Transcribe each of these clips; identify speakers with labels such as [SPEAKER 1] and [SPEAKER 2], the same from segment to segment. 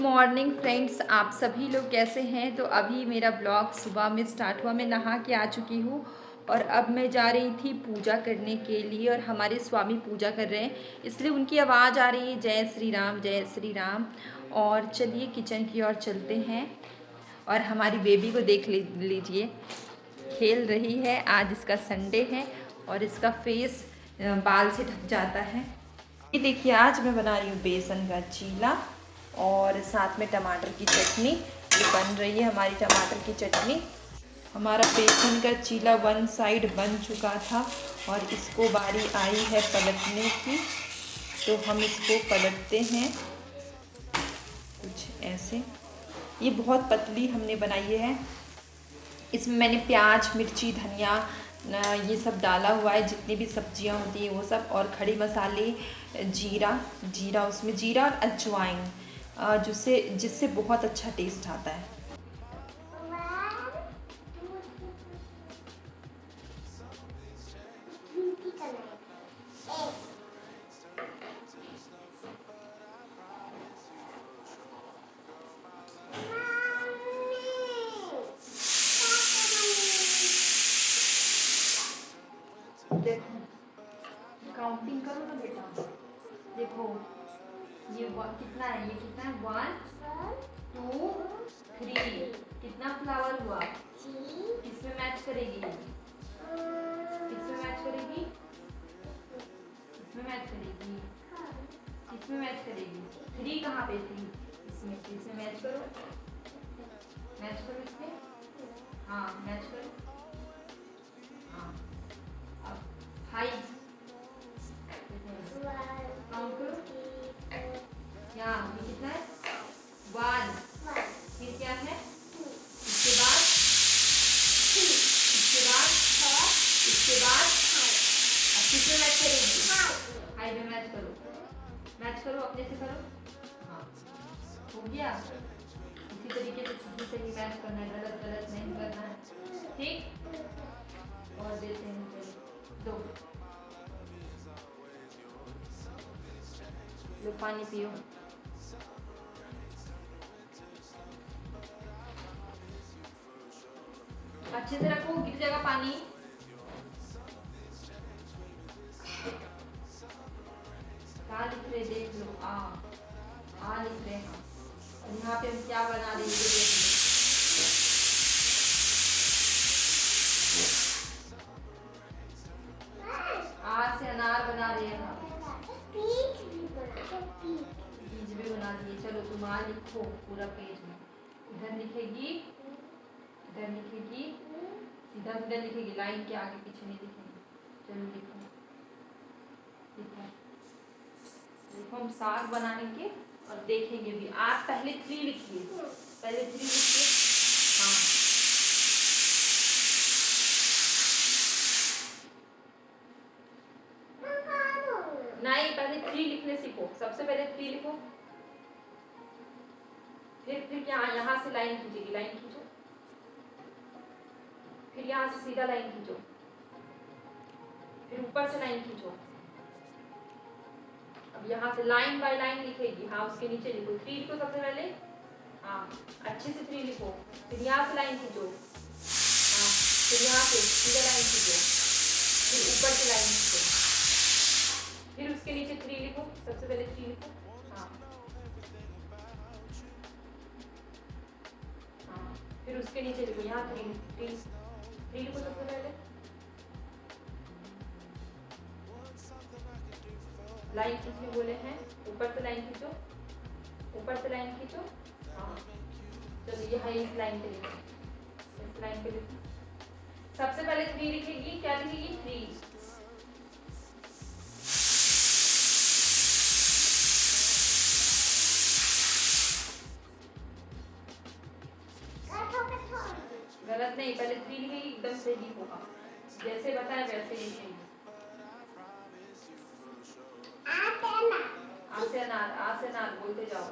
[SPEAKER 1] Morning friends, आप सभी लोग कैसे हैं। तो अभी मेरा ब्लॉग सुबह में स्टार्ट हुआ। मैं नहा के आ चुकी हूँ और अब मैं जा रही थी पूजा करने के लिए और हमारे स्वामी पूजा कर रहे हैं, इसलिए उनकी आवाज़ आ रही है जय श्री राम जय श्री राम। और चलिए किचन की ओर चलते हैं। और हमारी बेबी को देख लीजिए, खेल रही है। आज इसका संडे है और इसका फेस बाल से ढक जाता है। ये देखिए, आज मैं बना रही हूँ बेसन का चीला और साथ में टमाटर की चटनी। ये बन रही है हमारी टमाटर की चटनी। हमारा बेसन का चीला वन साइड बन चुका था और इसको बारी आई है पलटने की, तो हम इसको पलटते हैं कुछ ऐसे। ये बहुत पतली हमने बनाई है। इसमें मैंने प्याज, मिर्ची, धनिया ये सब डाला हुआ है, जितनी भी सब्जियां होती हैं वो सब, और खड़े मसाले, जीरा उसमें जीरा और अजवाइन, जिससे जिससे बहुत अच्छा टेस्ट आता है। देखो, काउंटिंग करो ना बेटा। देखो ये कितना है, ये कितना है, 1 2 3। कितना फ्लावर हुआ, किसमें मैच करेगी, किसमें मैच करेगी, किसमें मैच करेगी, किसमें मैच करेगी। 3 कहाँ पे थी, इसमें, इसमें मैच करो, मैच करो इसमें। हाँ मैच करो। हाँ अब 5 काउंट करो। यहाँ ये कितना है, 1। फिर क्या है, इसके बाद, इसके बाद, इसके बाद अब किसमें मैच करेगी, हाई में मैच करो, मैच करो, अपने से करो। हाँ हो गया। इसी तरीके से सही सही मैच करना है, गलत गलत नहीं करना है, ठीक। और देते हैं पहले 2 लो, पानी पियो। अच्छे से रखो, गिर जाएगा पानी। क्या लिख रहे देख लो, आ लिख रहे हैं। और यहाँ पे हम क्या बना रहे हैं देख लो। आ से अनार बना रहे हैं, बीज भी बना दिए। चलो तुम आ लिखो पूरा पेज में। इधर लिखेगी, इधर लिखेगी, सीधा सीधा लिखेगी, लाइन के आगे पीछे नहीं लिखेगी। चलो लिखो, लिखो, देखो हम साग बनाएंगे और देखेंगे भी। आप पहले 3 लिखिए, पहले 3 लिखिए। हाँ नहीं, पहले 3 लिखने सीखो, सबसे पहले 3 लिखो। फिर क्या, यहाँ से लाइन खींचेगी, लाइन खींचो, फिर यहाँ से सीधा लाइन खींचो, फिर ऊपर से लाइन खींचो। अब यहाँ से लाइन बाय लाइन लिखेगी। हाँ उसके नीचे लिखो, 3 लिखो सबसे पहले। हाँ अच्छे से 3 लिखो, फिर यहाँ से लाइन खींचो। हाँ फिर यहाँ से सीधा लाइन खींचो, फिर ऊपर से लाइन खींचो, फिर उसके नीचे 3 लिखो, सबसे पहले 3 लिखो। हाँ हाँ फिर उसके नीचे लिखो, यहाँ 3 लिखो सबसे पहले। लाइन खींचने बोले हैं, ऊपर से लाइन खींचो, ऊपर से लाइन खींचो। हाँ चलो ये है, इस लाइन पे लिखो, इस लाइन पे लिखो। सबसे पहले 3 लिखेगी, क्या लिखेगी, 3। गलत नहीं, पहले 3 लिखेगी, एकदम सही होगा, जैसे बताया वैसे लिखेगी। आ से अनार बोलते जाओ।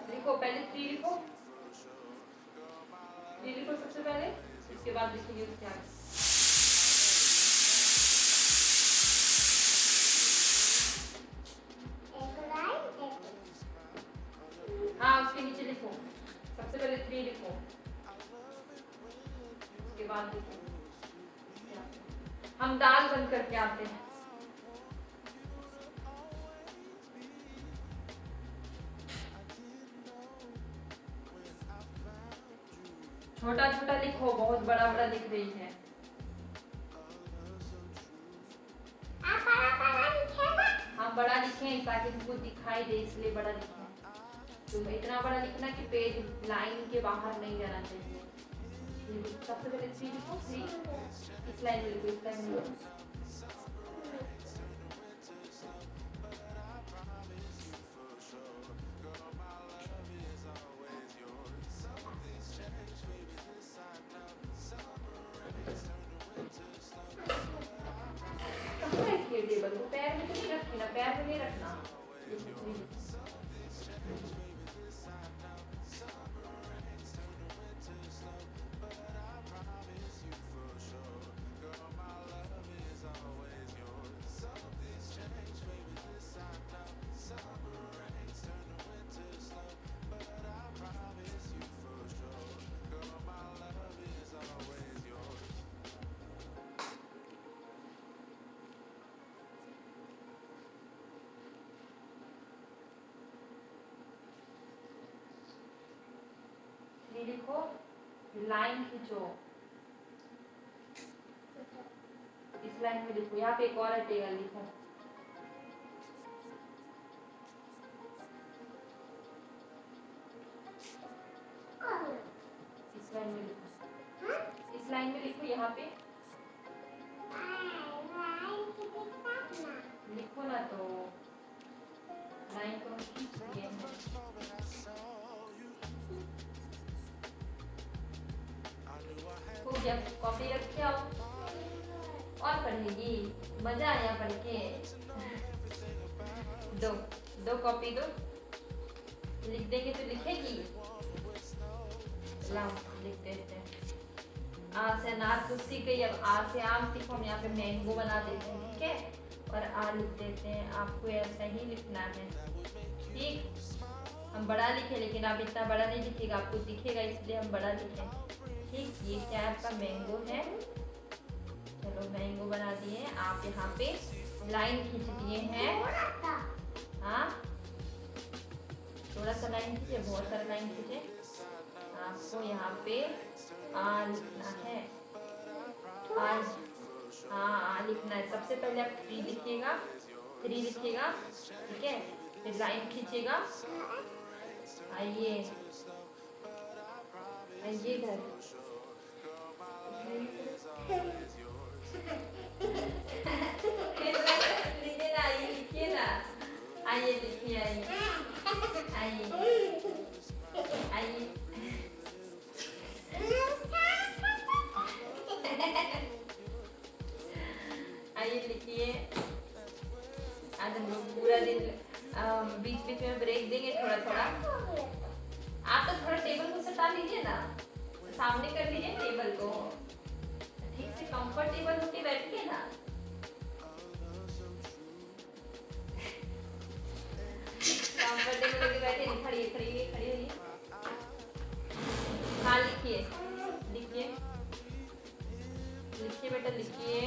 [SPEAKER 1] लिखो पहले 3 लिखो, 3 लिखो सबसे पहले, इसके बाद लिखेंगे उसके आगे। हम दाल बंद करके आते हैं। छोटा छोटा लिखो, बहुत बड़ा बड़ा लिख रही है।
[SPEAKER 2] आप बड़ा लिखे ना।
[SPEAKER 1] हम बड़ा लिखे ताकि तुमको दिखाई दे, इसलिए बड़ा लिखे। तुम इतना बड़ा लिखना कि पेज लाइन के बाहर नहीं जाना चाहिए। सबसे पहले 3 लिखो, 3 इस लाइन में लिखो, इस लाइन में लिखो। टेबल को पैर में तो नहीं रखी ना, पैर में नहीं रखना। लिखो, लाइन खींचो, इस लाइन में लिखो। यहाँ पे एक और हटेगा, लिखो। इस लाइन में लिखो, इस लाइन में लिखो, यहाँ पे लिखो ना, तो लाइन को खींच दिए हैं। जब कॉपी रखे आओ और पढ़ेगी, मजा आया पढ़ के। दो कॉपी दो, लिख देंगे तो लिखेगी। लाओ लिख देते हैं। आ से अनार तो सीख गई, अब आ से आम सीखो। हम यहाँ पे मैंगो बना देते हैं, ठीक है। और आ लिख देते हैं, आपको ऐसा ही लिखना है, ठीक। हम बड़ा लिखे, लेकिन आप इतना बड़ा नहीं लिखेगा, आपको दिखेगा, इसलिए हम बड़ा लिखे, ठीक। ये क्या आपका मैंगो है। चलो मैंगो बना दिए। आप यहाँ पे लाइन खींच दिए हैं। हाँ, थोड़ा सा लाइन खींचे, बहुत सारा लाइन खींचे। आपको यहाँ पे आ लिखना है, आज। हाँ, आ लिखना है। सबसे पहले आप 3 लिखिएगा, 3 लिखिएगा, ठीक है। फिर लाइन खींचेगा। आइए आइए घर, लीजिए ना, आइए लिखिए ना, आइए लिखिए, आइए आइए आइए। आइए लिखिए। आज हम लोग पूरा दिन बीच बीच में ब्रेक देंगे, थोड़ा थोड़ा। आप तो थोड़ा टेबल को सटा लीजिए ना, सामने कर लीजिए टेबल को, ठीक से कंफर्टेबल होके बैठिए ना। कंफर्टेबल होके बैठिए, खड़ी खड़ी खड़ी होइए। हाँ लिखिए, लिखिए लिखिए बेटा, लिखिए।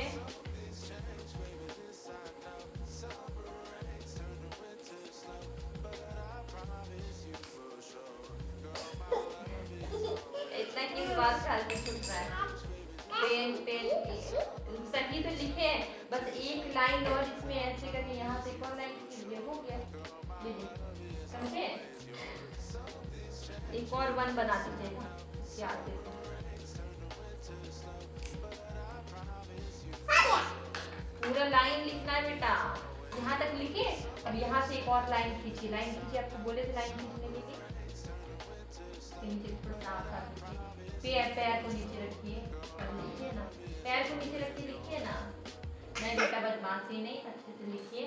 [SPEAKER 1] इतना किस बात का हाल सुन रहा है। पेन पेन सही तो लिखे, बस एक लाइन और इसमें ऐसे करके यहाँ से एक और लाइन खींच हो गया। समझे? एक और 1 बना दीजिएगा, याद देते। पूरा लाइन लिखना है बेटा, यहाँ तक लिखे। अब यहाँ से एक और लाइन खींची, लाइन खींची। आपको बोले थे लाइन खींचने के लिए, नीचे थोड़ा साफ कर दीजिए। पैर को नीचे रखिए और लिखिए ना, पैर को नीचे रखिए, लिखिए ना। नहीं बेटा बदमाशी नहीं, अच्छे से लिखिए।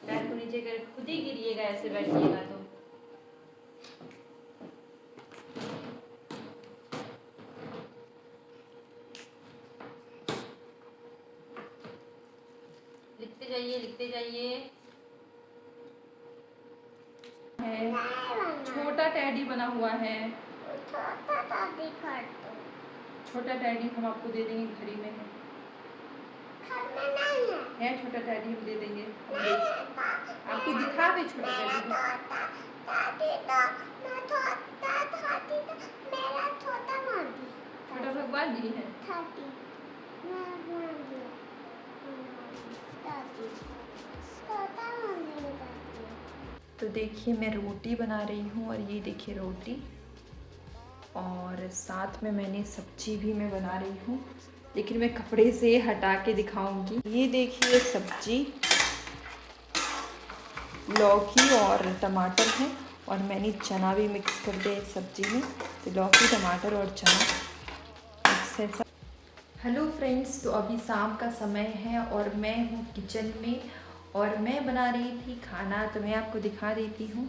[SPEAKER 1] पैर को नीचे कर, खुद ही गिरिएगा ऐसे बैठिएगा तो। लिखते जाइए, लिखते जाइए। छोटा टैडी बना हुआ है, छोटा टैडी हम आपको दे देंगे, घड़ी में है।
[SPEAKER 2] घर में नहीं है।
[SPEAKER 1] है छोटा टेडी हम दे देंगे।
[SPEAKER 2] नहीं है,
[SPEAKER 1] आपको दिखा भी छोटा
[SPEAKER 2] मेरा
[SPEAKER 1] टेडी।
[SPEAKER 2] दादी तो मैं दादी तो मेरा छोटा मांगी।
[SPEAKER 1] छोटा भगवान जी है।
[SPEAKER 2] दादी मैं मांगी दादी छोटा मांगी दादी।
[SPEAKER 1] तो देखिए मैं रोटी बना रही हूँ और ये देखिए रोटी, और साथ में मैंने सब्जी भी मैं बना रही हूँ, लेकिन मैं कपड़े से हटा के दिखाऊंगी। ये देखिए सब्जी, लौकी और टमाटर है, और मैंने चना भी मिक्स कर दिया इस सब्जी में। तो लौकी, टमाटर और चना मिक्स है सब। हेलो फ्रेंड्स, तो अभी शाम का समय है और मैं हूँ किचन में और मैं बना रही थी खाना। तो मैं आपको दिखा देती हूँ,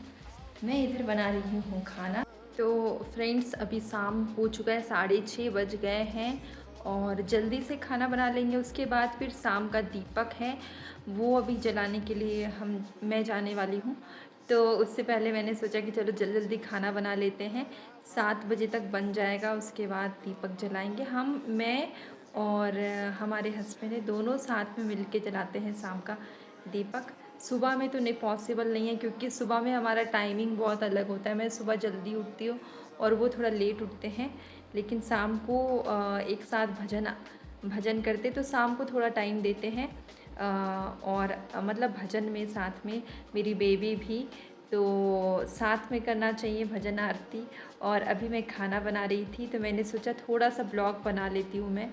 [SPEAKER 1] मैं इधर बना रही हूँ खाना। तो फ्रेंड्स अभी शाम हो चुका है, 6:30 बज गए हैं और जल्दी से खाना बना लेंगे। उसके बाद फिर शाम का दीपक है, वो अभी जलाने के लिए मैं जाने वाली हूँ। तो उससे पहले मैंने सोचा कि चलो जल्दी जल्दी खाना बना लेते हैं, 7 बजे तक बन जाएगा। उसके बाद दीपक जलाएंगे मैं और हमारे हस्बैंड है, दोनों साथ में मिल के जलाते हैं शाम का दीपक। सुबह में तो नहीं पॉसिबल नहीं है, क्योंकि सुबह में हमारा टाइमिंग बहुत अलग होता है। मैं सुबह जल्दी उठती हूँ और वो थोड़ा लेट उठते हैं, लेकिन शाम को एक साथ भजन करते, तो शाम को थोड़ा टाइम देते हैं। और मतलब भजन में साथ में मेरी बेबी भी, तो साथ में करना चाहिए भजन आरती। और अभी मैं खाना बना रही थी, तो मैंने सोचा थोड़ा सा ब्लॉग बना लेती हूँ मैं।